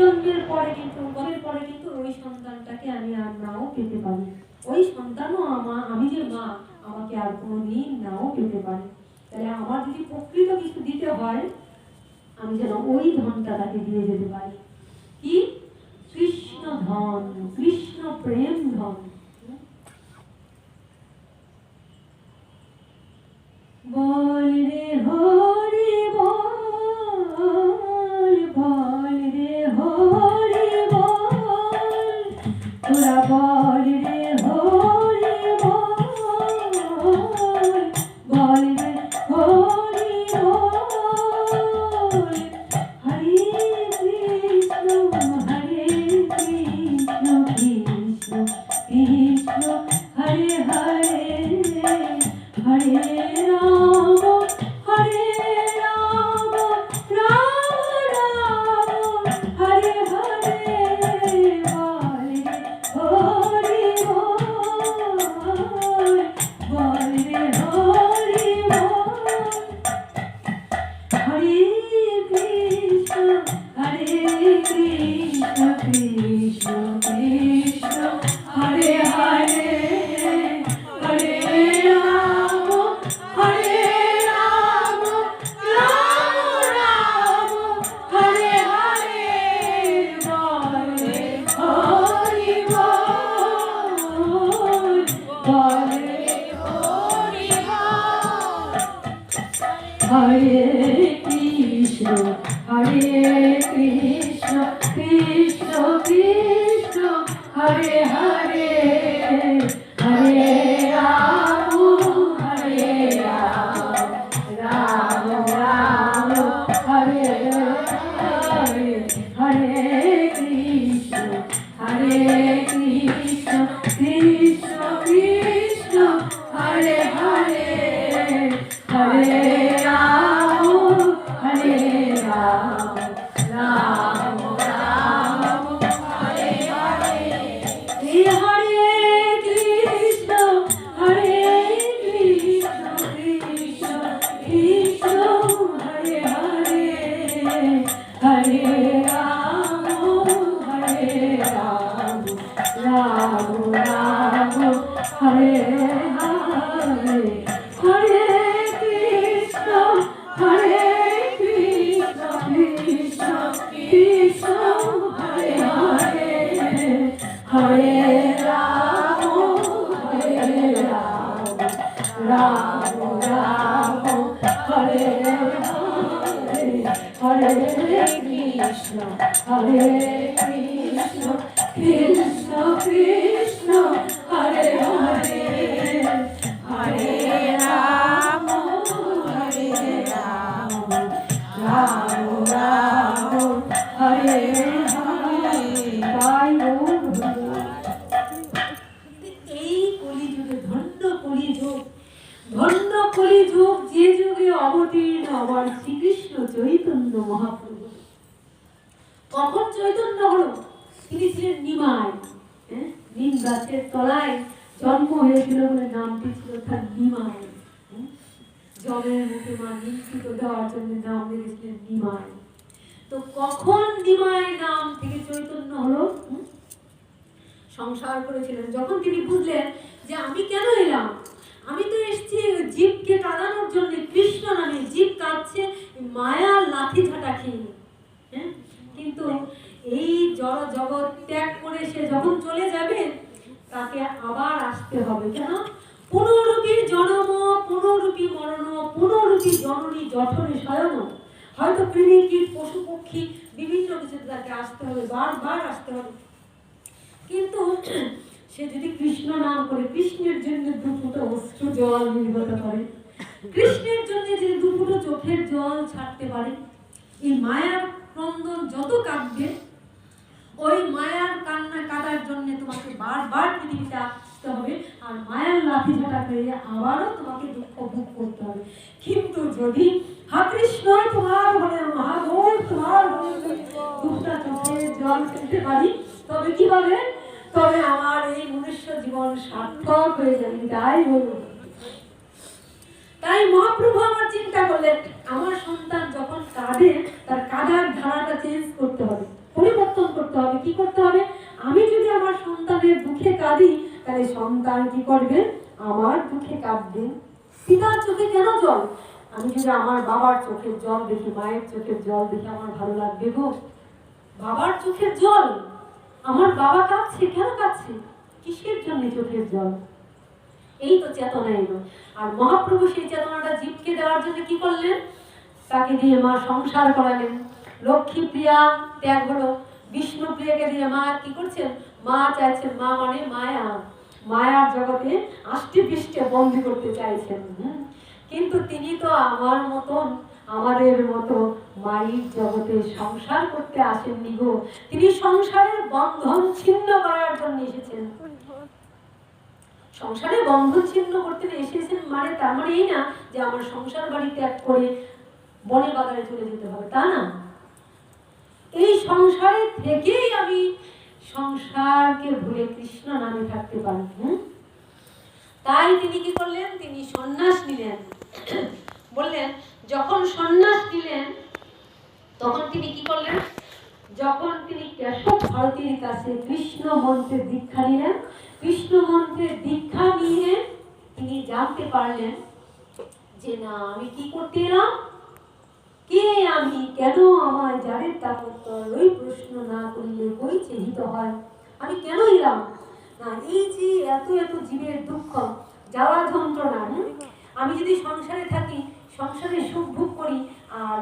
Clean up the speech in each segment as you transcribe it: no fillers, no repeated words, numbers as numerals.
জন্মের পরে কিন্তু ওই সন্তানটাকে আমি আর নাও পেতে পারি, ওই সন্তানও আমি যে মা আমাকে আর কোনোদিন নাও পেতে পারে। তাহলে আমার যদি প্রকৃত কিছু দিতে হয়, আমি যেন ওই ধনটা তাকে দিয়ে যেতে পারি। কি? কৃষ্ণ ধন, কৃষ্ণ প্রেম ধন। বল রে হরি বল, বল রে হরি বল, তোরা বল রে হরি বল, বল রে হরি বল। হরে কৃষ্ণ হরে কৃষ্ণ কৃষ্ণ কৃষ্ণ হরে হরে, হরে রাম হরে রাম রাম রাম হরে হরে, বল রে হরি বল, বল রে হরি বল। হরে কৃষ্ণ কৃষ্ণ কৃষ্ণ হরে হরে, হরে রাম হরে রাম রাম রাম হরে হরে, বল রে হরি বল, বল রে হরি বল। হরে কৃষ্ণ কৃষ্ণ কৃষ্ণ হরে হরে, হরে রাম রাম রাম হরে হরে, হরে কৃষ্ণ কৃষ্ণ কৃষ্ণ হরে হরে, হরে রাম রাম রাম হরে হরে। হরে কৃষ্ণ কৃষ্ণ কৃষ্ণ হরে হরে, হরে রাম রাম রাম হরে হরে, হরে কৃষ্ণ কৃষ্ণ কৃষ্ণ হরে হরে, হরে রাম রাম রাম হরে হরে, হরে কৃষ্ণ কৃষ্ণ কৃষ্ণ হরে হরে, হরে রাম রাম রাম হরে হরে। এই কলিযুগে ধন্য কলিযুগ, যে যুগে অবতীর্ণ আমার শ্রীকৃষ্ণ চৈতন্য মহাপ্রভু। কখন চৈতন্য হলো? তিনি ছিলেন নিমাই, নিম গাছের তলায় জন্ম হয়েছিল বলে নামটি ছিল তার নিমাই। জলের মুখে মা নিমচিত দেওয়ার জন্য নাম রেখেছিলেন নিমাই। তো কখন নিমাই নাম থেকে চৈতন্য হলো? সংসার করেছিলেন যখন তিনি বুঝলেন যে আমি কেন এলাম, আমি তো এসেছি জীবকে কাঁদানোর জন্য। কৃষ্ণ নামে জীব কাঁদছে মায়ার লাঠি ঝাঁটা খেয়ে। কিন্তু এই জড় জগৎ ত্যাগ করে সে যখন চলে যাবে, তাকে আবার আসতে হবে। কেন? পুনরূপী জন্ম, পুনরূপী মরণ, পুনরূপী জননী জঠরে শয়ন। হয়তো কৃমি কীট পশু পক্ষী বিভিন্ন কিছু তাকে আসতে হবে, বারবার আসতে হবে। কিন্তু সে যদি কৃষ্ণ নাম করে, কৃষ্ণের জন্য দুপুটো অশ্রু জল নির্গত করে, কৃষ্ণের জন্য যে দুপুটো চোখের জল ছাড়তে পারে, এই মায়ার ক্রন্দন যত কাঁদবে, ওই মায়ার কান্না কাটার জন্য তোমাকে বারবার পৃথিবীতে আসতে হবে, আর মায়ার লাঠি ঝাঁটা পেয়ে আবারও তোমাকে দুঃখ ভোগ করতে হবে। কিন্তু যদি হা কৃষ্ণ তোমার বলে মহাগৌর তোমার বলে দুটা চোখের জল ফেলতে পারি, তবে কি হবে? তবে আমার এই মনুষ্য জীবন সার্থক হয়ে যাবে। তাই বলুন, তাই মহাপ্রভু আমার চিন্তা করলেন, আমার সন্তান যখন কাঁদে তার কাঁদার ধারাটা চেঞ্জ করতে হবে, পরিবর্তন কি করতে হবে? আমি যদি আমার সন্তানের দুঃখে কাঁদি, তাহলে সন্তান কি করবে? আমার দুঃখে কাঁদবে। পিতার চোখে কেন জল? আমি যদি আমার বাবার চোখের জল দেখি, মায়ের চোখের জল দেখে আমার ভালো লাগবে গো? বাবার চোখের জল, আমার বাবা কাঁদছে, কেন কাঁদছে? কিসের জন্য চোখের জল? এই তো চেতনা এলো। আর মহাপ্রভু সেই চেতনাটা জীবকে দেওয়ার জন্য কি করলেন? তাকে দিয়ে মা সংসার করালেন। লক্ষ্মী প্রিয়া ত্যাগ হলো, বিষ্ণু প্রিয়াকে দিয়ে মা কি করছেন? মা চাইছেন, মা মানে মায়া, মায়ার জগতে আষ্টে পৃষ্ঠে বন্দি করতে চাইছেন। কিন্তু তিনি তো আমার মতন, আমাদের মতো মায়ের জগতে সংসার করতে আসেননি গো। তিনি সংসারের বন্ধন ছিন্ন করার জন্য এসেছেন। সংসারে বন্ধন ছিন্ন করতে এসেছেন মানে তার মানে এই না যে আমার সংসার বাড়ি ত্যাগ করে বনে বাগানে চলে যেতে হবে, তা না। এই সংসারে থেকেই আমি সংসারকে ভুলে কৃষ্ণ নামে থাকতে পারি। তাই তিনি কি করলেন? তিনি সন্ন্যাস নিলেন। বললেন, যখন সন্ন্যাস নিলেন তখন তিনি কি করলেন? যখন তিনি কেশব ভারতীর কাছে কৃষ্ণ মন্ত্রের দীক্ষা নিলেন, কৃষ্ণ মন্ত্রের দীক্ষা নিয়ে তিনি জানতে পারলেন যে না, আমি কি করতে এলাম? কে আমি? কেন আমায় যাদের তাপত্তর ওই প্রশ্ন না করলে কই চিহিত হয়? আমি কেন এলাম? না, এই যে এত এত জীবের দুঃখ, জ্বালা যন্ত্রণা, আমি যদি সংসারে থাকি, সংসারে সুখ ভোগ করি আর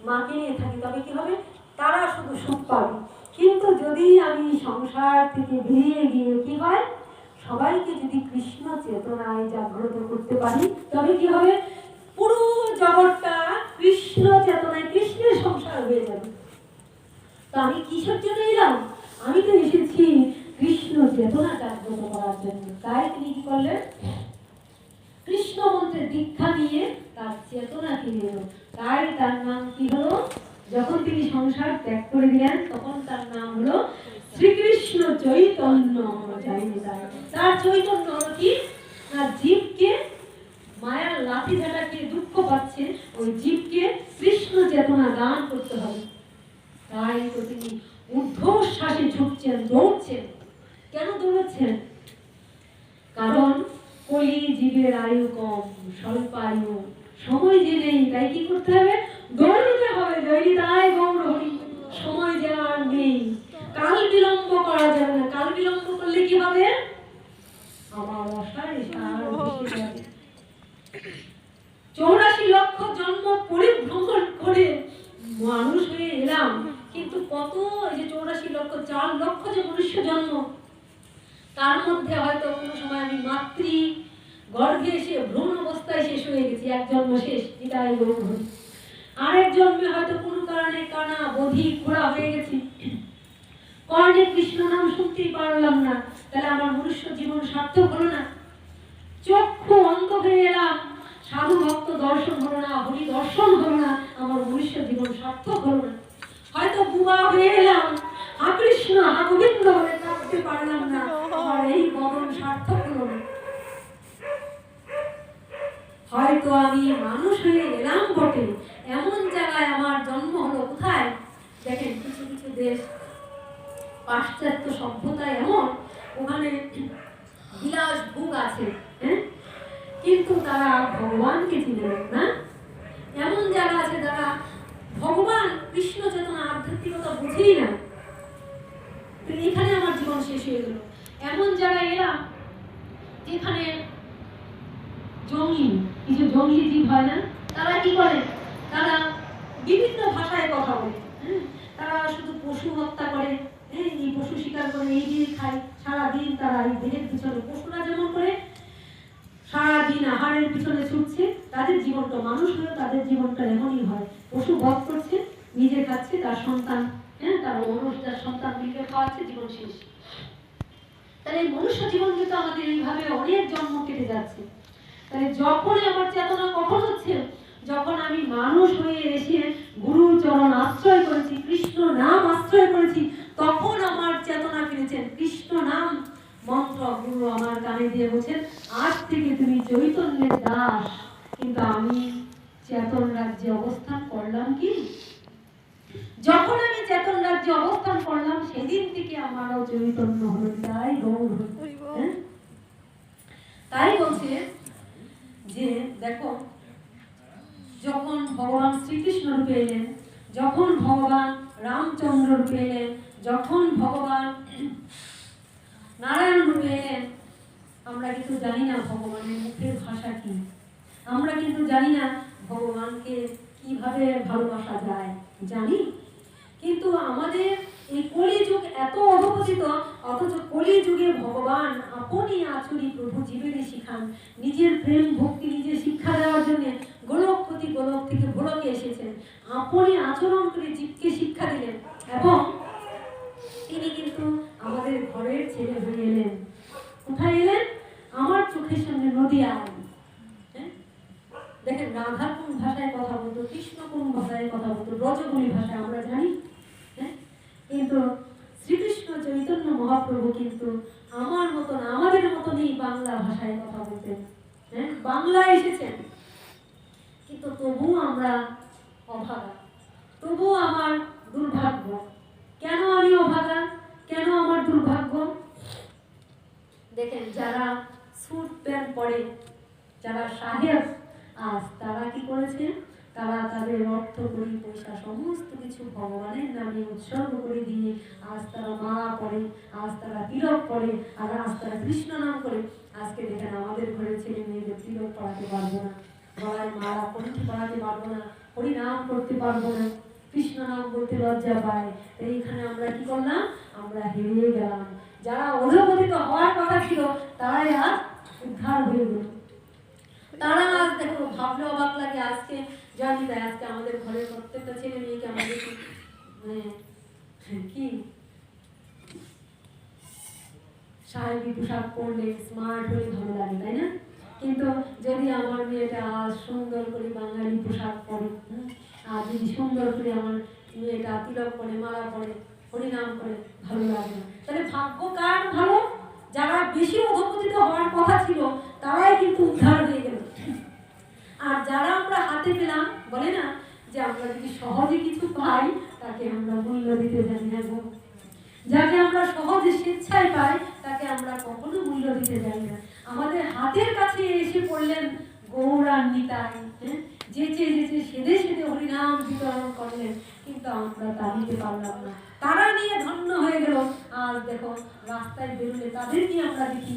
মাকে নিয়ে থাকি, তবে কি হবে? তারা শুধু সুখ পাবে। কিন্তু যদি আমি সংসার থেকে বেরিয়ে গিয়ে কি হয়? সবাইকে যদি কৃষ্ণ চেতনায় জাগ্রত করতে পারি, তবে কি হবে? পুরো জগৎটা কৃষ্ণ চেতনায়, কৃষ্ণের সংসার হয়ে যাবে। তো আমি কিসের জন্য এলাম? আমি তো এসেছি কৃষ্ণ চেতনা জাগ্রত করার জন্য। তাই তিনি কি করলেন? কৃষ্ণ মন্ত্রের দীক্ষা নিয়ে তার চেতনা ফিরে এলো। তাই তার নাম কি হলো? যখন তিনি সংসার ত্যাগ করে দিলেন তখন তার নাম হলো শ্রীকৃষ্ণ চৈতন্য। তার চৈতন্য হলো কি? তার জীবকে, মায়ার লাঠি ঝাঁটাকে দুঃখ পাচ্ছে, ওই জীবকে কৃষ্ণ চেতনা দান করতে হবে। তাই তো তিনি ঊর্ধ্বশ্বাসে ছুটছেন, দৌড়ছেন। কেন দৌড়চ্ছেন? কারণ কলি জীবের আয়ু কম, স্বল্প আয়ু, সময় যে নেই। তাই কি করতে হবে? দৌড়তে হবে। দৈরিতায় গৌর হরি, সময় যে আর নেই। কাল বিলম্ব করা যাবে না। কাল বিলম্ব করলে কি হবে? আমার অসারে সার ভেসে যাবে। 84 লক্ষ জন্ম পরিভ্রমণ করে মানুষ হয়ে এলাম, কিন্তু কত এই যে 84 লক্ষ, 4 লক্ষ যে মনুষ্য জন্ম, তার মধ্যে হয়তো কোনো সময় আমি মাতৃ গর্ভে এসে ভ্রূণ অবস্থায় শেষ হয়ে গেছি, এক জন্ম শেষ, এটাই গৌর হরি। আরেক জন্মে হয়তো কোনো কারণে কানা বধির খোড়া হয়ে গেছি, কর্ণে কৃষ্ণ নাম শুনতেই পারলাম না, তাহলে আমার মনুষ্য জীবন সার্থক হলো না। চক্ষু অন্ধ হয়ে এলাম, সাধু ভক্ত দর্শন হলো না, হরি দর্শন হলো না, আমার মনুষ্য জীবন সার্থক হলো না। হয়তো বুবা হয়ে এলাম, হা কৃষ্ণ হা গোবিন্দ বলে কাঁদতে পারলাম না, আমার এই বদন সার্থক হলো না। হয়তো আমি মানুষ হয়ে এলাম বটে, এমন জায়গায় আমার জন্ম হলো। কোথায়? দেখেন কিছু কিছু দেশ, পাশ্চাত্য সভ্যতায় এমন, ওখানে বিলাস ভোগ আছে, কিন্তু তারা ভগবানকে চিনেন না। এমন জায়গা আছে যারা ভগবান কৃষ্ণ চেতনা আধ্যাত্মিকতা বুঝেই না। এখানে আমার জীবন শেষ হয়ে গেল। এমন জায়গায় এলাম যেখানে জঙ্গলি, কিছু জঙ্গলি জীব হয় না, তারা কি করে? তারা বিভিন্ন ভাষায় কথা বলে। তারা শুধু পশু হত্যা করে, এই পশু শিকার করে, এই দিয়ে খায় সারাদিন। তারা এই দেহের পিছনে, পশুরা যেমন করে সারাদিন আহারের পিছনে ছুটছে, তাদের জীবনটা, মানুষ হয়েও তাদের জীবনটা এমনই হয়। পশু বধ করছে, নিজে খাচ্ছে, তার সন্তান, তার মানুষ, তার সন্তান মিলকে খাওয়াচ্ছে, জীবন শেষ। তাহলে এই মনুষ্য জীবন কিন্তু আমাদের এইভাবে অনেক জন্ম কেটে যাচ্ছে। তাহলে যখনই আমার চেতনা কখন হচ্ছে? যখন আমি মানুষ হয়ে এসে গুরুর চরণ আশ্রয় করেছি, কৃষ্ণ নাম আশ্রয় করেছি, তখন আমার চেতনা ফিরেছেন। কৃষ্ণ নাম মন্ত্র গুরু আমার কানে দিয়ে বলছেন, আজ থেকে তুমি চৈতন্যের দাস। কিন্তু আমি চেতন রাজ্যে অবস্থান করলাম কি? যখন আমি চেতন রাজ্যে অবস্থান করলাম, দিন থেকে আমারও চৈতন্য হলো, তাই গৌর হলো। হ্যাঁ? তাই বলছে যে দেখো, যখন ভগবান শ্রীকৃষ্ণ রূপে এলেন, যখন ভগবান রামচন্দ্র রূপে এলেন, যখন ভগবান নারায়ণ রূপে এলেন, আমরা কিন্তু জানি না ভগবানের মুখের ভাষা কি, আমরা কিন্তু জানি না ভগবানকে কিভাবে ভালোবাসা যায়, জানি? কিন্তু আমাদের এই কলিযুগ এত অধপতিত, অথচ কলিযুগে ভগবান আপনি আচরি প্রভু জীবের শিখান, নিজের প্রেম ভক্তি নিজে শিক্ষা দেওয়ার জন্য গোলক প্রতি গোলক থেকে ভোলকে এসেছেন, আপনি আচরণ করে জীবকে শিক্ষা দিলেন, এবং তিনি কিন্তু আমাদের ঘরের ছেলে হয়ে এলেন। কোথায় এলেন? আমার চোখের সামনে নদিয়ায়। দেখেন, রাধা কোন ভাষায় কথা বলতো, কৃষ্ণ কোন ভাষায় কথা বলতো, ব্রজবুলি ভাষা আমরা জানি। কিন্তু শ্রীকৃষ্ণ চৈতন্য মহাপ্রভু কিন্তু আমার মতন, আমাদের মতনই বাংলা ভাষায় কথা বলতেন। বাংলায় এসেছেন, কিন্তু তবুও আমরা অভাগা, তবুও আমার দুর্ভাগ্য। কেন আমি অভাগা, কেন আমার দুর্ভাগ্য? দেখেন, যারা স্যুট প্যান্ট পরে, যারা সাহেব, আজ তারা কি করেছে? তারা তাদের অর্থ করি পয়সা সমস্ত কিছু ভগবানের নামে উৎসর্গ করে দিয়ে আজ তারা মালা পড়ে, আজ তারা তিলক পড়ে, আর আজ তারা কৃষ্ণ নাম করে। আজকে দেখেন, আমাদের ঘরের ছেলে মেয়েদের তিলক পড়াতে পারবো না, গলায় মালা কণ্ঠে পড়াতে পারবো না, হরিনাম করতে পারবো না, কৃষ্ণ নাম বলতে লজ্জা পায়। এইখানে আমরা কি করলাম? আমরা হেরিয়ে গেলাম। যারা অধপতিত হওয়ার কথা ছিল তারাই আজ উদ্ধার হয়ে গেল। তারা আজ দেখো, ভাবলে অবাক লাগে, আজকে জানি তাই আজকে আমাদের ঘরের প্রত্যেকটা ছেলে মেয়েকে আমাদের কি সাহেবী পোশাক পরলে, স্মার্ট হলে ভালো লাগে, তাই না? কিন্তু যদি আমার মেয়েটা আজ সুন্দর করে বাঙালি পোশাক পরে, আর যদি সুন্দর করে আমার মেয়েটা তিলক পরে, মালা পরে, হরিনাম করে, ভালো লাগে না। তাহলে ভাগ্য কার ভালো? যারা বেশি অধপতিত হওয়ার কথা ছিল তারাই কিন্তু উদ্ধার হয়ে গেল। আর যারা আমরা হাতে পেলাম, বলে না যে আমরা যদি সহজে কিছু পাই তাকে আমরা মূল্য দিতে জানি না, যাকে আমরা সহজে স্বেচ্ছায় পাই তাকে আমরা কখনো মূল্য দিতে জানি না। আমাদের হাতের কাছে এসে পড়লেন গৌরান্বিতায়, যেচে যেচে সেদে সেদে হরিনাম বিতরণ করলেন, কিন্তু আমরা তা নিতে পারলাম না। তারা নিয়ে ধন্য হয়ে গেল। আজ দেখো, রাস্তায় বেরোলে তাদের নিয়ে আমরা দেখি,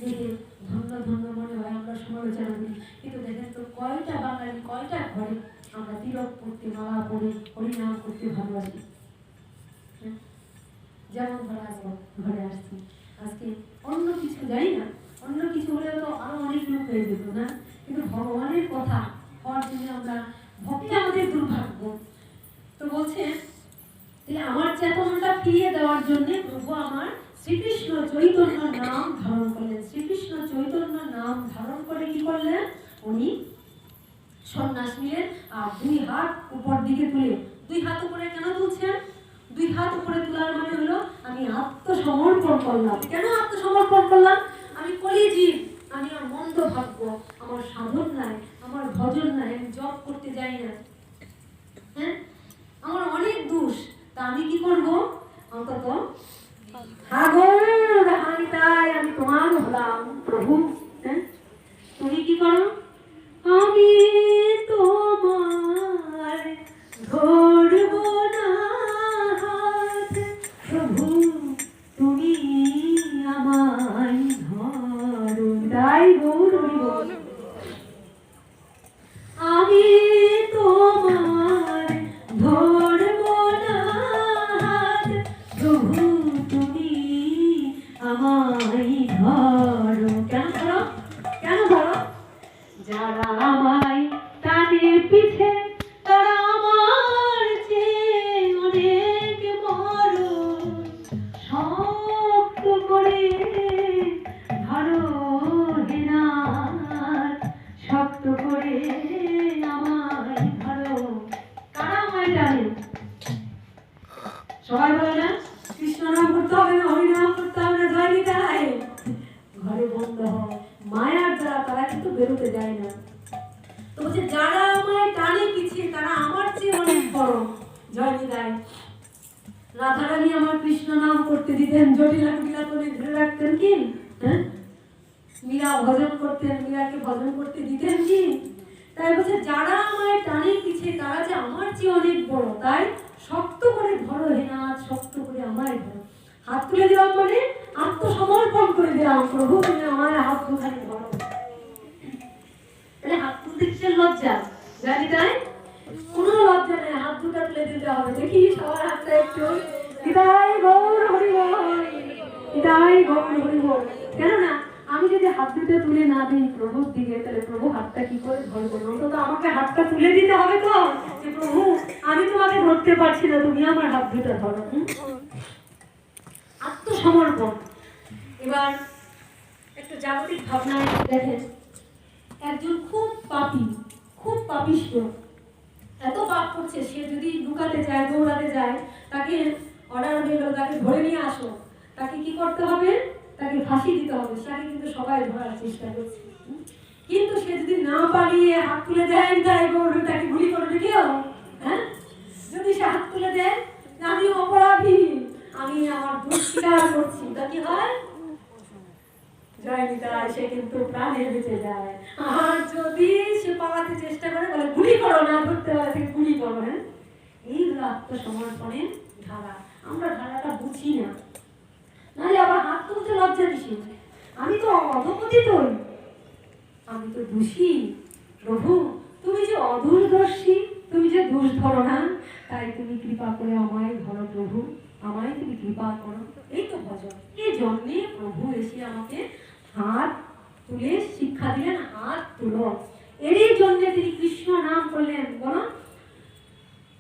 দেখে ধন্য ধন্য মনে হয়, আমরা সমালোচনা করি। কিন্তু দেখেন তো, কয়টা বাঙালি, কয়টা ঘরে আমরা তিলক পড়তে, মালা পড়ে, হরিনাম করতে ভালোবাসি। যেমন ধরা ঘরে আসছি, আজকে অন্য কিছু জানি না, অন্য কিছু হলে তো আরো অনেক লোক হয়ে যেত না, কিন্তু ভগবানের কথা হওয়ার জন্য আমরা, ভক্তি আমাদের দুর্ভাগ্য। তো বলছে আমার চেতনাটা ফিরিয়ে দেওয়ার জন্য প্রভু আমার শ্রীকৃষ্ণ চৈতন্য নাম ধারণ করলেন। শ্রীকৃষ্ণ চৈতন্য নাম ধারণ করে কি করলেন? উনি সন্ন্যাস নিলেন, আর দুই হাত উপর দিকে তুলে, দুই হাত উপরে কেন তুলছেন? দুই হাত উপরে তোলার মানে হলো আমি আত্মসমর্পণ করলাম। কেন আত্মসমর্পণ করলাম? আমি কলিজীব, আমি আর মন্দ ভাগ্য, আমার সাধন নাই, আমার ভজন নাই, আমি জপ করতে যাই না, আমার অনেক দোষ। তা আমি কি করব? অন্তত আমি তোমার হলাম প্রভু। তুমি কি করো? আমি তোমার ধরব না হাত, প্রভু তুমি আমায় ধরো। তাই গৌর আমি তোমার ধরব না হাত, প্রভু তুমি আমায় ধরো। কেন ধরো? কেন ধরো? যারা আমায় টানে পিছে তারা আমার চেয়ে অনেক বড়, শক্ত করে ধরো হে নাথ, শক্ত করে আমায় ধরো। কারা আমায় টানে? সবাই বলে না কৃষ্ণ নাম করতে হবে না, হরিনাম করতে হবে না, জয় নিতাই। ঘরে বন্ধ হয়, মায়ার দ্বারা তারা কিন্তু বেরোতে যায় না। তো বলছে যারা আমায় টানে পিছিয়ে তারা আমার চেয়ে অনেক বড়, জয় নিতাই। রাধারানী আমার কৃষ্ণ নাম করতে দিতেন, জটিলা কুটিলা করে ধরে রাখতেন কি? হ্যাঁ, মীরা ভজন করতেন, মীরাকে ভজন করতে দিতেন কি? তাই বলছে যারা আমার টানে পিছে তারা যে আমার চেয়ে অনেক বড়, তাই শক্ত করে ধরো হে নাথ, শক্ত করে আমায় ধরো। হাত তুলে দিলাম মানে আত্মসমর্পণ করে দিলাম, প্রভু তুমি আমার হাত দুখানি ধরো। তাহলে হাত তুলতে কিসের লজ্জা? জানি তাই কোনো লজ্জা নেই, হাত দুটা তুলে দিতে হবে। দেখি সবার হাতটা একটু, হৃদয় গৌর হরি বল, হৃদয় গৌর হরি বল। কেননা আমি যদি হাত দুটো তুলে না দিই প্রভুর দিকে, তাহলে প্রভু হাতটা কি করে ধরবো? অন্তত আমাকে হাতটা তুলে দিতে হবে তো, যে প্রভু আমি তোমাকে ধরতে পারছি না, তুমি আমার হাত দুটো ধরো। আত্মসমর্পণ। এবার একটু জাগতিক ভাবনায় দেখেন, একজন খুব পাপী, খুব পাপিষ্ঠ, এত পাপ করছে, সে যদি লুকাতে যায়, দৌড়াতে যায়, তাকে অর্ডার হয়ে গেল তাকে ধরে নিয়ে আসো, তাকে কি করতে হবে? তাকে ফাঁসি দিতে হবে। তাকে কিন্তু সবাই ধরার চেষ্টা করছে, কিন্তু সে যদি না পারিয়ে হাত তুলে দেয়, তাই তাকে গুলি করবে কেউ? হ্যাঁ, যদি সে হাত তুলে দেয় আমি অপরাধী, আমি আমার দোষ স্বীকার করছি, তা কি হয়? জয় নিতাই, সে কিন্তু প্রাণে বেঁচে যায়। আর যদি সে পালাতে চেষ্টা করে, বলে গুলি করো, না ধরতে পারে তাকে গুলি করো। হ্যাঁ, এই হলো আত্মসমর্পণের ধারা। আমরা ধারাটা বুঝি না, নাহলে আবার হাত তুলতে লজ্জা দিছি, আমি তো অধপতিত, আমি তো দোষী। প্রভু তুমি যে অদূরদর্শী, তুমি যে দোষ ধরো না, তাই তুমি কৃপা করে আমায় ধরো প্রভু, আমায় তুমি কৃপা করো। এই তো ভজন। এই জন্যে প্রভু এসে আমাকে হাত তুলে শিক্ষা দিলেন, হাত তুলো। এরই জন্যে তিনি কৃষ্ণ নাম করলেন। বলো,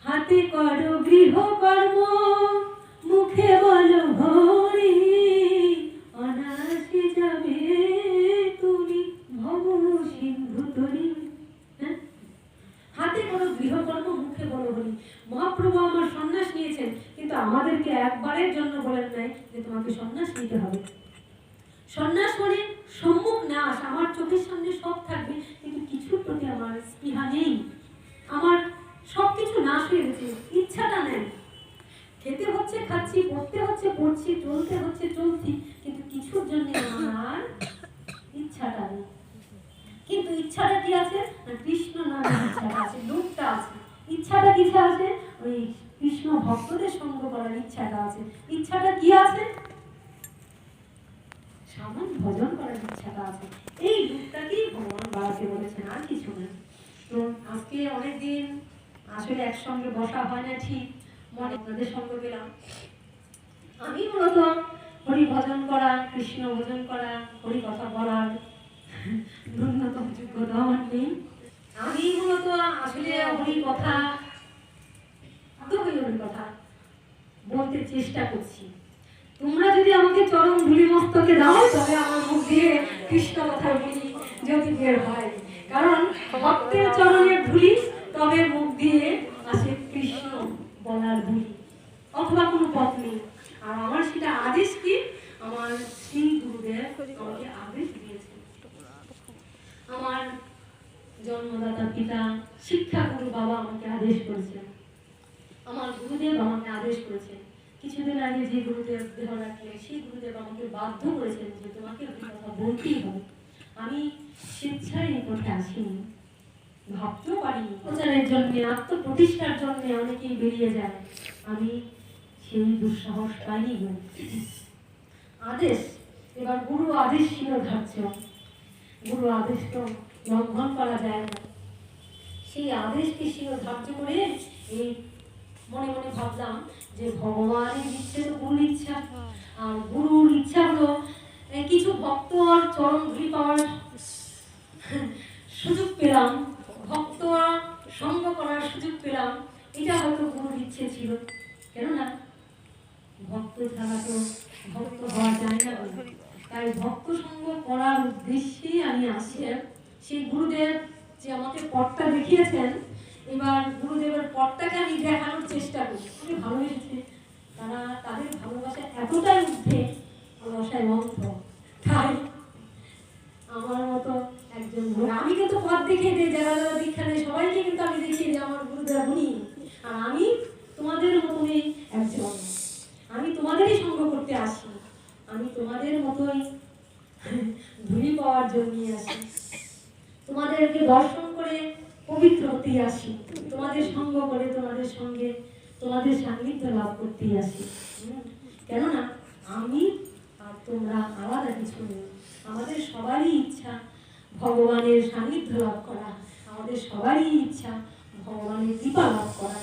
হাতে করো গৃহকর্ম, মুখে বলো হরি, অনায়াসে যাবে তুমি ভব সিন্ধু তরি। হাতে করো গৃহকর্ম, মুখে বলো হরি। মহাপ্রভু আমার সন্ন্যাস নিয়েছেন, কিন্তু আমাদেরকে একবারের জন্য বলেন নাই যে তোমাকে সন্ন্যাস নিতে হবে। সন্ন্যাস মানে সম্মুখ নাশ, আমার চোখের সামনে সব থাকবে, কিন্তু কিছুর প্রতি আমার স্পৃহা নেই, আমার সবকিছু নাশ হয়ে গেছে, ইচ্ছাটা নেই। খেতে হচ্ছে খাচ্ছি, পড়তে হচ্ছে পড়ছি, চলতে হচ্ছে চলছি, কিন্তু কিছুর জন্য আমার ইচ্ছাটা নেই। কিন্তু ইচ্ছাটা কি আছে? কৃষ্ণ নামের ইচ্ছাটা আছে, লোকটা আছে। ইচ্ছাটা কিসে আছে? ওই কৃষ্ণ ভক্তদের সঙ্গ করার ইচ্ছাটা আছে। ইচ্ছাটা কি আছে? সামন ভজন করার ইচ্ছাটা আছে। এই লোকটাকেই ভগবান বাড়াতে বলেছেন, আর কিছু না। তো আজকে অনেকদিন আসলে একসঙ্গে বসা হয় না, ঠিক মনে আপনাদের সঙ্গ পেলাম। আমি মূলত হরি ভজন করা, কৃষ্ণ ভজন করা, হরি কথা বলার ন্যূনতম যোগ্যতা আমার নেই। আমি মূলত আসলে হরি কথা হরি কথা বলতে চেষ্টা করছি। তোমরা যদি আমাকে চরম ধুলি মস্তকে দাও, তবে আমার মুখ দিয়ে কৃষ্ণ কথা বলি যদি বের হয়। কারণ ভক্তের চরণের ধুলি, তবে মুখ দিয়ে আসে কৃষ্ণ বলার ধুলি, অথবা কোনো পথ নেই। আর আমার সেটা আদেশ কি? আমার শ্রী গুরুদেব আমাকে আদেশ দিয়েছে। আমার জন্মদাতা পিতা শিক্ষাগুরু বাবা আমাকে আদেশ করেছেন, আমার গুরুদেব আমাকে আদেশ করেছেন। কিছুদিন আগে যে গুরুদেব দেহ রাখলেন, সেই গুরুদেব আমাকে বাধ্য করেছেন যে তোমাকে কথা বলতেই হবে। আমি স্বেচ্ছায় এই পথে আসিনি, ভাবতেও পারিনি। প্রচারের জন্য, আত্মপ্রতিষ্ঠার জন্য অনেকেই বেরিয়ে যায়, আমি সেই দুঃসাহস পাইনি। আদেশ, এবার গুরু আদেশ শিরোধার্য, গুরু আদেশ তো লঙ্ঘন করা যায় না। সেই আদেশকে শিরোধার্য করে এই মনে মনে ভাবলাম যে ভগবানের ইচ্ছে তো গুরুর ইচ্ছা, আর গুরুর ইচ্ছা হলো কিছু ভক্ত আর চরণ ধুলি পাওয়ার সুযোগ পেলাম, ভক্ত সঙ্গ করার সুযোগ পেলাম। এটা হয়তো গুরুর ইচ্ছে ছিল। কেননা ভক্ত ছাড়া তো ভক্ত হওয়া যায় না, তাই ভক্ত সঙ্গ করার উদ্দেশ্যেই আমি আসি। সেই গুরুদেব যে আমাকে পথটা দেখিয়েছেন, এবার গুরুদেবের পথটাকে আমি দেখানোর চেষ্টা করি। খুবই ভালোবেসেছে তারা, তাদের ভালোবাসা এতটাই ঊর্ধ্বে, ভালোবাসায় অন্ধ। তাই আমার মতো একজন গুরু, আমি কিন্তু পথ দেখিয়ে দিই, যারা যারা দীক্ষা নেই সবাইকে কিন্তু আমি দেখিয়ে দিই আমার গুরুদেব উনি, আর আমি তোমাদের মতনই একজন। আমি তোমাদের মতোই ধুলি পাওয়ার জন্য আসি, তোমাদেরকে দর্শন করে পবিত্র হতে আসি, তোমাদের সঙ্গ করে তোমাদের সঙ্গে তোমাদের সান্নিধ্য লাভ করতে আসি। কেননা আমি আর তোমরা আলাদা কিছু নেই, আমাদের সবারই ইচ্ছা ভগবানের সান্নিধ্য লাভ করা, আমাদের সবারই ইচ্ছা ভগবানের কৃপা লাভ করা।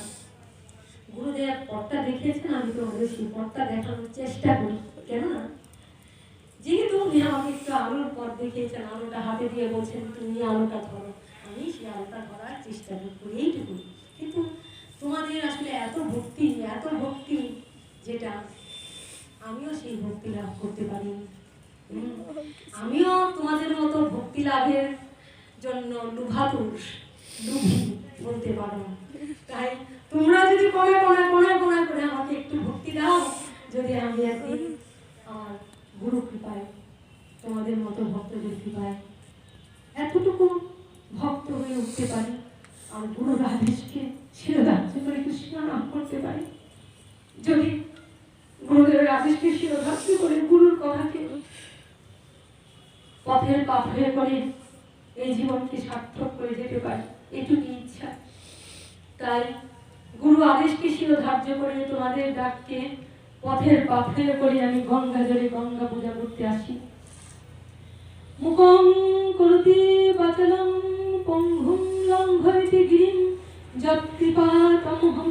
গুরুদেব পথটা দেখিয়েছেন, আমি তোমাদের সেই পথটা দেখানোর চেষ্টা করি। কেননা যেহেতু উনি আমাকে একটু আলোর পথ দেখিয়েছেন, আলোটা হাতে দিয়ে বলছেন তুমি আলোটা ধরো, আমি সেই আলোটা ধরার চেষ্টা করি, এইটুকু। কিন্তু তোমাদের আসলে এত ভক্তি যেটা আমিও সেই ভক্তি লাভ করতে পারিনি। আমিও তোমাদের মতো ভক্তি লাভের জন্য লুভি বলতে পারো। তাই তোমরা যদি কোনা করে আমাকে একটু ভক্তি দাও, যদি আমি একদিন আমার গুরু কৃপায়, তোমাদের মতো ভক্তদের কৃপায় এতটুকু ভক্ত হয়ে উঠতে পারি, আর গুরুর আদেশকে শিরোধার্য করে কৃষ্ণ নাম করতে পারি, যদি গুরুদেবের আদেশকে শিরোধার্য করে গুরুর কথাকে পথের পথ হয়ে করে এই জীবনকে সার্থক করে যেতে পারি, এটুকুই ইচ্ছা। তাই গুরু আদেশকে শিরোধার্য করে তোমাদের ডাককে পথের পথে করে আমি গঙ্গা জলে গঙ্গা পূজা করতে আসি। মুখং করতি বাচলং পঙ্গুং লঙ্ঘয়তি গিরিং যৎকৃপাতমহং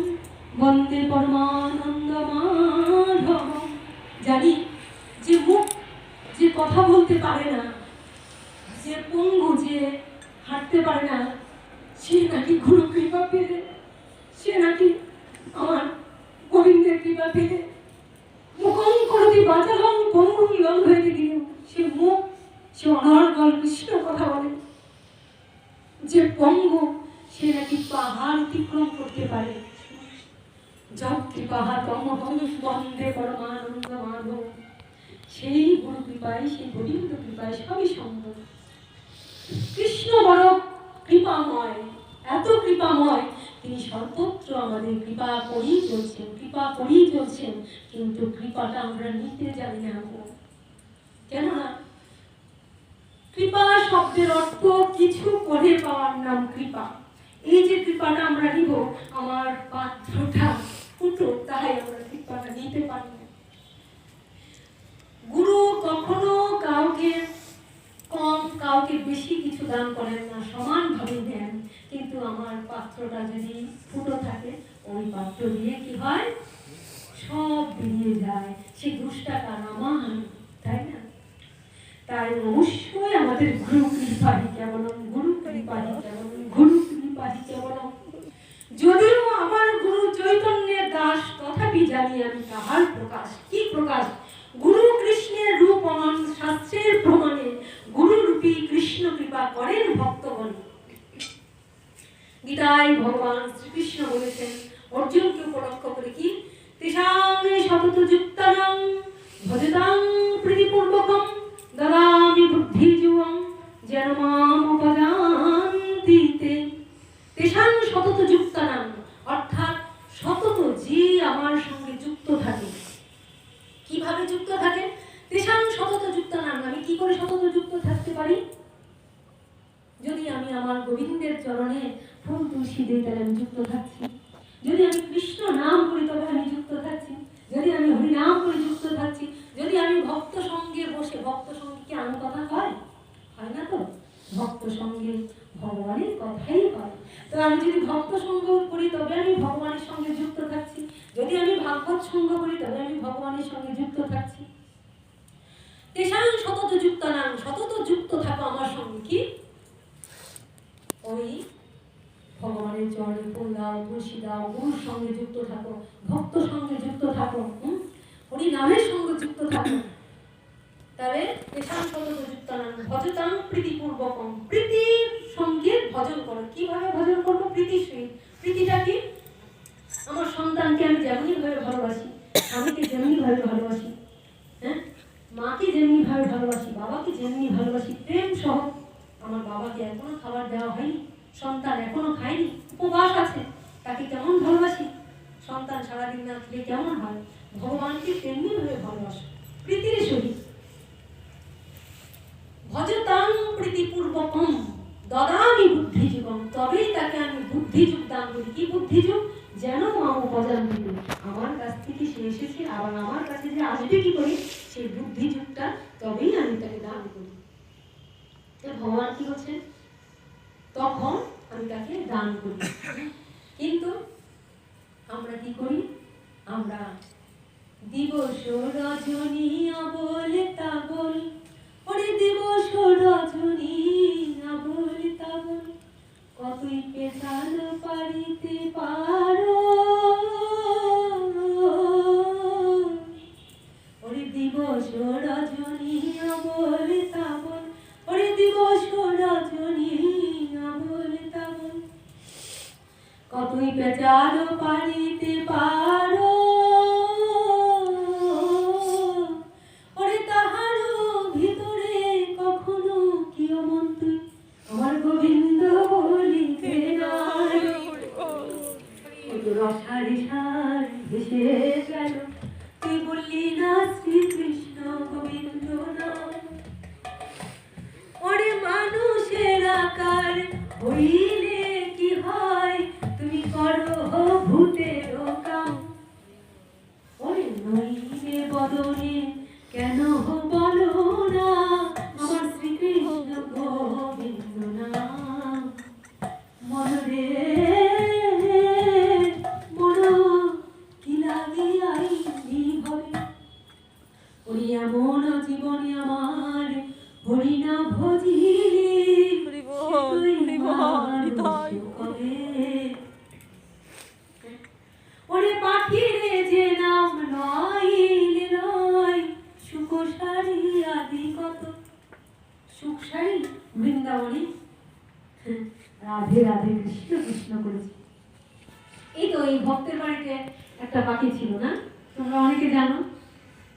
বন্দে পরমানন্দ মাধবং। জানি যে মুখ যে কথা বলতে পারে না, যে পঙ্গু, যে হাঁটতে পারে না, সে নাকি গুরু কৃপা পেলে, সে নাকি আমার গোবিন্দের কৃপা পেলে মুখং করতি বাচালং পঙ্গুং লঙ্ঘয়তি গিরিং, সে মুখ, সে অনর্গল কৃষ্ণ কথা বলে। যে পঙ্গু, সে নাকি পাহাড় অতিক্রম করতে পারে। যৎকৃপাতমহং বন্দে পরমানন্দ মাধবং। সেই গুরু কৃপায়, সেই গোবিন্দ কৃপায় সবই সম্ভব। কৃষ্ণ বড় কৃপাময়, এত কৃপাময়, তিনি সর্বত্র আমাদের কৃপা করেই চলছেন, কিন্তু কৃপাটা আমরা নিতে জানি না। কেননা কৃপা শব্দের অর্থ কিছু করে পাওয়ার নাম কৃপা। এই যে কৃপাটা আমরা নিব, আমার পাত্রটা ফুটো, তাই আমরা কৃপাটা নিতে পারি না। গুরু কখনো কাউকে কম কাউকে বেশি কিছু দান করেন না, সমানভাবে দেন। কিন্তু আমার পাত্রটা যদি ফুটো থাকে, ওই পাত্র দিয়ে কি হয়, সব বেরিয়ে যায়, সে 10 টাকা নামান, তাই না? তাই অবশ্যই আমাদের গুরু কৃপাহি কেবলম, গুরু কৃপাহি কেবলম, গুরু কৃপাহি কেবলম। যদিও আমার গুরু চৈতন্যের দাস, তথাপি জানি আমি তাহার প্রকাশ। কি প্রকাশ? গুরু কৃষ্ণের রূপমান শাস্ত্রের প্রমাণে গুরু রূপী কৃষ্ণ কৃপা করেন ভক্তগণ। গীতায় ভগবান শ্রীকৃষ্ণ বলেছেন অর্জুনকে উপলক্ষ করে, কি তেষাং সতত যুক্তানাং ভজতাং প্রীতিপূর্বকং দদামি বুদ্ধিযুবং যেন মাম উপজানতি তে। তেষাং সতত যুক্তানাং, অর্থাৎ সতত যে আমার সঙ্গে যুক্ত থাকে। কিভাবে যুক্ত থাকে? তেষাং সতত যুক্তানাং, আমি কি করে সতত যুক্ত থাকতে পারি? যদি আমি আমার গোবিন্দের চরণে ফুল তুলসী দিই, তাহলে আমি যুক্ত থাকছি। যদি আমি কৃষ্ণ নাম করি, তবে আমি যুক্ত থাকছি। যদি আমি হরিনাম করে যুক্ত থাকছি। যদি আমি ভক্ত সঙ্গে বসে, ভক্ত সঙ্গে কি আমার কথা হয় না? তো ভক্ত সঙ্গে ভগবানের কথাই হয়। তো আমি যদি ভক্ত সঙ্গ করি, তবে আমি ভগবানের সঙ্গে যুক্ত থাকছি। যদি আমি ভাগবত সঙ্গ করি, তবে আমি ভগবানের সঙ্গে যুক্ত থাকছি। তেষাং সতত যুক্তানাং, সতত যুক্ত থাকো আমার সঙ্গে। কি? ওই ভগবানের চরণে ফুল দাও, তুলসী দাও, গুরুর সঙ্গে যুক্ত থাকো, ভক্ত সঙ্গে যুক্ত থাকো, হরি নামের সঙ্গে যুক্ত থাকো। তবে তেষাং সতত যুক্তানাং ভজতাং প্রীতিপূর্বকং, প্রীতির সঙ্গে ভজন করো। কিভাবে ভজন করবো? প্রীতির সহিত। প্রীতিটা কি? আমার সন্তানকে আমি যেমনি ভাবে ভালোবাসি, স্বামীকে যেমনি ভাবে ভালোবাসি, মাকে যেমনি ভাবে ভালোবাসি, বাবাকে যেমনি ভালোবাসি, প্রেম সহ। আমার বাবাকে এখনো খাবার দেওয়া হয়নি, সন্তান এখনো খায়নি, উপবাস আছে, তাকে কেমন ভালোবাসি? সন্তান সারাদিন না খেলে কেমন হয়? ভগবানকে তেমনি ভাবে ভালোবাসো। প্রীতির সহিত ভজতাং প্রীতিপূর্বকম দদামি বুদ্ধিযুগম, তবেই তাকে আমি বুদ্ধিযুগ দান করি। কি বুদ্ধিযুগ? যেন মা উপজান্বিত, আমার কাছ থেকে সে এসেছে, আবার আমার কাছে যে আসবে কি করে, সেই বুদ্ধিযুগটা তবেই আমি তাকে দান করি। ভগবান কি করছেন? তখন আমি তাকে দান করি। কিন্তু আমরা কি করি? আমরা দিবস রজনী আবল তাবল, ওরে দিবস রজনী আবল তাবল, কতই পেশাল পারিতে পারো, ওরে দিবস রজনী আবল তাবল, ওরে দিবস রজনী আবল তাবল, কতই পেশাল পারিতে পারো, ওরে তাহারও ভিতরে কখনো কি অমন্ত্রী আমার গোবিন্দ বলিতে নাই, রসারি সার ভেসে গেল, তুই বললি না শ্রীকৃষ্ণ গোবিন্দ নাম, ওরে মানুষের আকার হইলে কি হয়, তুমি করো ভূতের কাম, ওরে নইলে বদনে কেন বলো না আমার শ্রীকৃষ্ণ গোবিন্দ নাম, মনরে মন কি লাগিয়াই হবে, ওরে এমন জীবনে আমার হরি না ভজিলে ওরে পাখিরে যে নাম নইলে নয়, সুখসারি আদি কত, সুখসারি বৃন্দাবনে রাধে রাধে কৃষ্ণ কৃষ্ণ করেছে। এই তো এই ভক্তের বাড়িতে একটা পাখি ছিল না, তোমরা অনেকে জানো,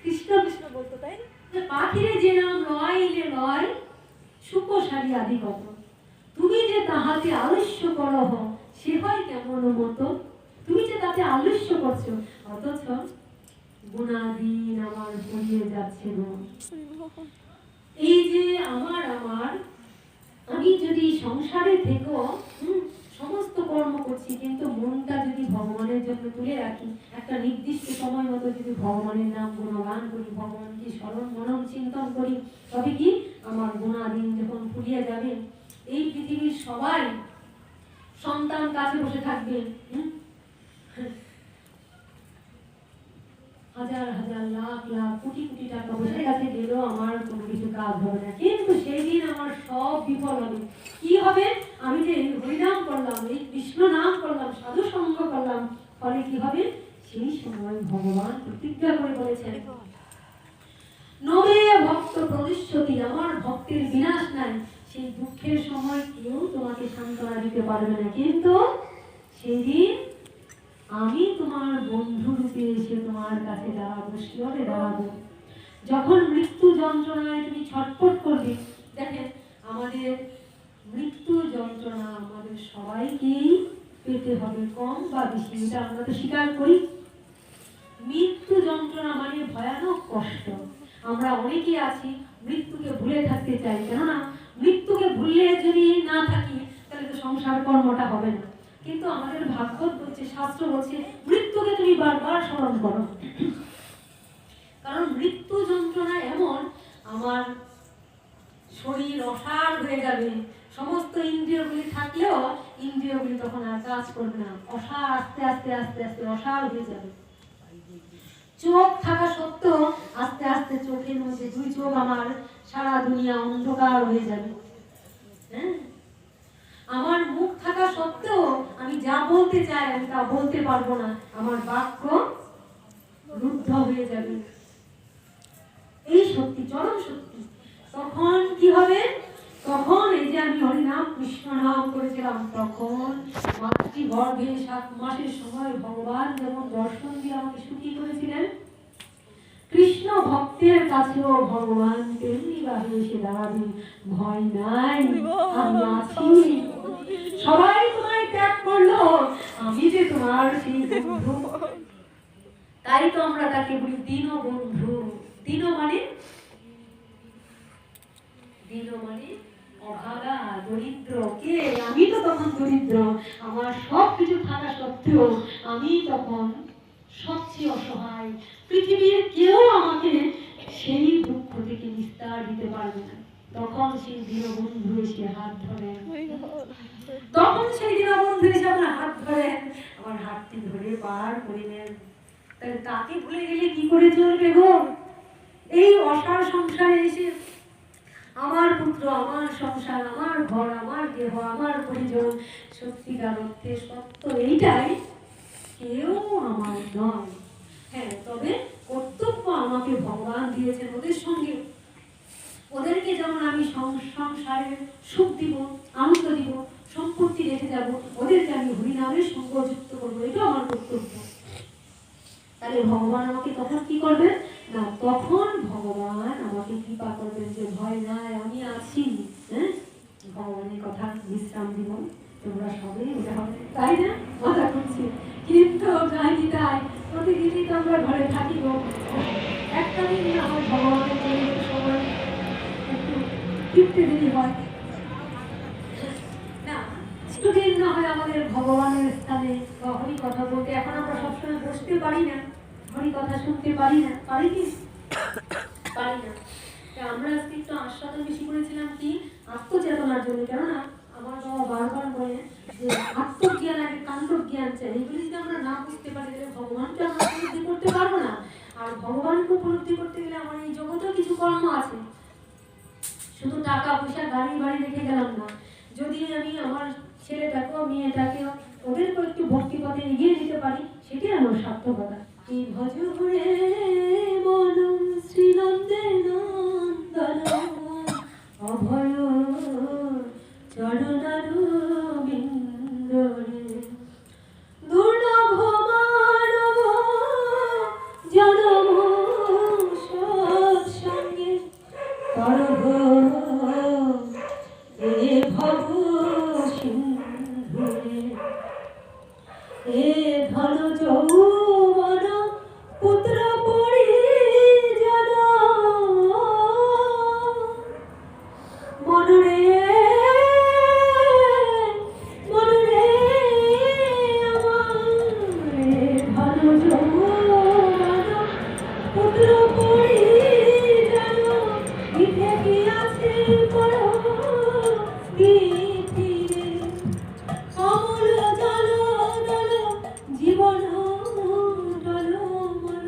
কৃষ্ণ কৃষ্ণ বলতো, তাই না? পাখিরে যে নাম নইলে নয়, সুখসারি আদি কত, তুমি যে তাহাতে আলস্য করহ, সে হয় কেমন মতো, তুমি যে তাতে আলস্য করছো, অথচ গুণাদিন আমার ভরিয়ে যাচ্ছে গো। এই যে আমার আমি যদি সংসারে থেকো সমস্ত কর্ম করছি, কিন্তু মনটা যদি ভগবানের জন্য তুলে রাখি, একটা নির্দিষ্ট সময় মতো যদি ভগবানের নাম গুণগান করি, ভগবানকে স্মরণ মনন চিন্তন করি, তবে কি আমার গুণাদিন যখন ফুরিয়ে যাবে, এই পৃথিবীর সবাই সন্তান কাছে বসে থাকবে, হাজার হাজার লাখ লাখ কোটি কোটি টাকা বসে কাছে গেলেও আমার কোনো কিছু কাজ হবে না, কিন্তু সেই দিন আমার সব বিফল হবে। কি হবে? আমি যে হরিনাম করলাম, এই কৃষ্ণ নাম করলাম, সাধু সঙ্গ করলাম, ফলে কি হবে? সেই সময় ভগবান প্রতিজ্ঞা করে বলেছেন, নবে ভক্ত প্রদিশ্যতি, আমার ভক্তের বিনাশ নাই, সেই দুঃখের সময় কেউ তোমাকে সান্ত্বনা দিতে পারবে না, কিন্তু সেদিন আমি তোমার বন্ধু রূপে এসে তোমার কাছে দাঁড়াবো, শিরে দাঁড়াবো। যখন মৃত্যু যন্ত্রণায় তুমি ছটফট করবে, দেখেন আমাদের মৃত্যু যন্ত্রণা আমাদের সবাইকেই পেতে হবে, কম বা বেশি, এটা আমরা তো স্বীকার করি। মৃত্যু যন্ত্রণা মানে ভয়ানক কষ্ট। আমরা অনেকে আছি মৃত্যুকে ভুলে থাকতে চাই, কেননা মৃত্যুকে ভুলে যদি না থাকি তাহলে তো সংসার কর্মটা হবে না। কিন্তু আমাদের ভাগবত বলছে, শাস্ত্র বলছে, মৃত্যুকে তুমি বারবার স্মরণ করো, কারণ মৃত্যু যন্ত্রণা এমন, আমার শরীর অসাড় হয়ে যাবে, সমস্ত ইন্দ্রিয়গুলি থাকলেও ইন্দ্রিয়গুলি তখন আর কাজ করবে না, অসাড় আস্তে আস্তে আস্তে আস্তে অসাড় হয়ে যাবে। চোখ থাকা সত্ত্বেও আস্তে আস্তে চোখের মধ্যে, দুই চোখ আমার, সারা দুনিয়া অন্ধকার হয়ে যাবে। হ্যাঁ, আমার মুখ থাকা সত্ত্বেও আমি যা বলতে চাই আমি তা বলতে পারবো না, আমার বাক্য রুদ্ধ হয়ে যাবে। এই সত্যি, চরম সত্যি। তখন কি হবে? তখন এই যে আমি হরিনাম কৃষ্ণ নাম করেছিলাম, তখন মাতৃগর্ভে 7 মাসের সময় ভগবান যেমন দর্শন দিয়ে আমাকে সুখী করেছিলেন, কৃষ্ণ ভক্তের কাছেও ভগবান তেমনি ভাবে এসে দাঁড়াবে, ভয় নাই, আমি আছি, সবাই তোমায় ত্যাগ করলো, আমি যে তোমার সেই বন্ধু। তাই তো আমরা তাকে বলি দীনবন্ধু, দীন মানে অভাগা, দরিদ্র। কে? আমি তো তখন দরিদ্র। আমার সব কিছু থাকা সত্ত্বেও আমি তখন সবচেয়ে অসহায়। পৃথিবীর কেউ আমাকে সেই দুঃখ থেকে নিস্তার দিতে পারবে না। তখন সেই দীনবন্ধু এসে হাত ধরেন, তখন সেই দীনবন্ধু এসে আমার হাত ধরেন, আমার হাতটি ধরে পার করে নেন। তাহলে তাকে ভুলে গেলে কি করে চলবে গো? এই অসার সংসারে এসে আমার পুত্র, আমার সংসার, আমার ঘর, আমার দেহ, আমার পরিজন, সত্যিকার অর্থে সত্য এইটাই, কেউ আমার নয়। হ্যাঁ, তবে কর্তব্য আমাকে ভগবান দিয়েছেন ওদের সঙ্গে। ওদেরকে যেমন আমি সংসারে সুখ দিব, আনন্দ দিব, সম্পত্তি রেখে যাব, ওদেরকে আমি হরিনামের সঙ্গ যুক্ত করবো, এটা আমার কর্তব্য। তাহলে ভগবান আমাকে তখন কি করবেন না, তখন ভগবান আমাকে কৃপা করবেন যে ভয় নাই, আমি আছি। হ্যাঁ, ভগবানের কথা বিশ্রাম দিব, তোমরা সবাই ওটা হবে, তাই না? মজা করছি কিন্তু যাইনি, তাই প্রতিদিনই তো আমরা ঘরে থাকি গো। একটা দিন না হয় ভগবানের জন্য সময় একটু তৃপ্তি দিনই হয় না, কিছুদিন না হয় আমাদের ভগবানের স্থানে বা হরি কথা বলতে। এখন আমরা সবসময় বসতে পারি না, হরি কথা শুনতে পারি না, পারি কি? পারি না। আমরা আজকে একটু আস্বাদন বেশি করেছিলাম কি আত্মচেতনার জন্য। কেননা আমার বাবা বারবার বলে যে আত্মজ্ঞান আগে কাণ্ডজ্ঞান চাই। এগুলি যদি আমরা না বুঝতে পারি তাহলে ভগবানকে আমরা উপলব্ধি করতে পারবো না। আর ভগবানকে উপলব্ধি করতে গেলে আমার এই জগতেও কিছু কর্ম আছে। শুধু টাকা পয়সা গাড়ি বাড়ি রেখে গেলাম না, যদি আমি আমার ছেলেটাকেও মেয়েটাকেও ওদেরকেও একটু ভক্তি পথে এগিয়ে দিতে পারি, সেটাই আমার সার্থকতা। এই ভজ হরে মন শ্রীনন্দে নন্দন অভয় চরণারু বিন্দরে দুর্লভ মানব জনম সৎসঙ্গে করব এ ভব সিন্ধুরে এ ধন যৌবন পুত্র পরিজন মনরে মনরে আমার ধন যৌবন পুত্র পরিজন ইথে কি আছে বড় পৃথিবী কমল জল দল জীবন দল মল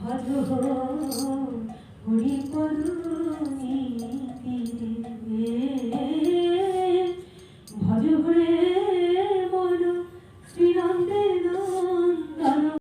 ভজ হরি পদ নীতি